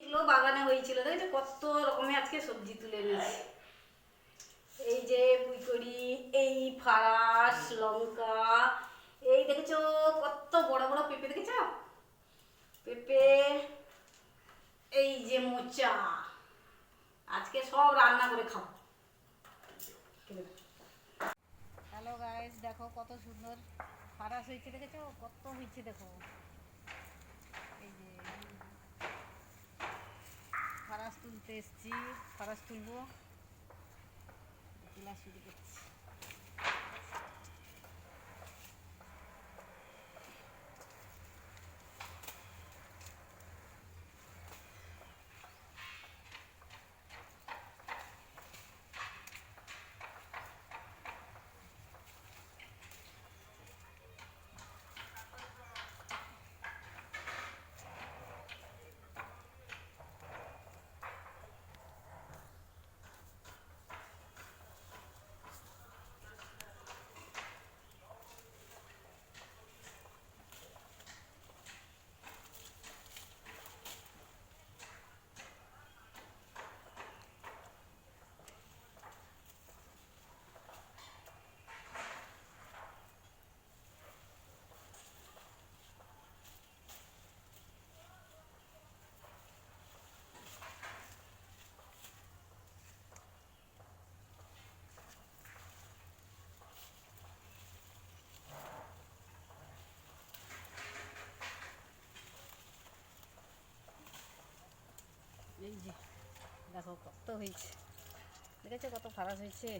গুলো বাগানে হয়েছিল, দেখেছো কত রকমের আজকে সবজি তুলে এনেছি। এই যে পুঁইকড়ি, এই ফারাস লঙ্কা, এই দেখেছো কত বড় বড় পেঁপে, দেখেছো পেঁপে, এই যে মোচা, আজকে সব রান্না করে খাবো। হ্যালো গাইস, দেখো কত সুন্দর ফারাস হয়েছে, দেখেছো কত হয়েছে দেখো। এই যে ফারাস তুলতে এসছি, ফারাস তুলবো, তোলা শুরু করছি। এই যে দেখো কত হয়েছে, দেখেছো কত ফারাস হয়েছে।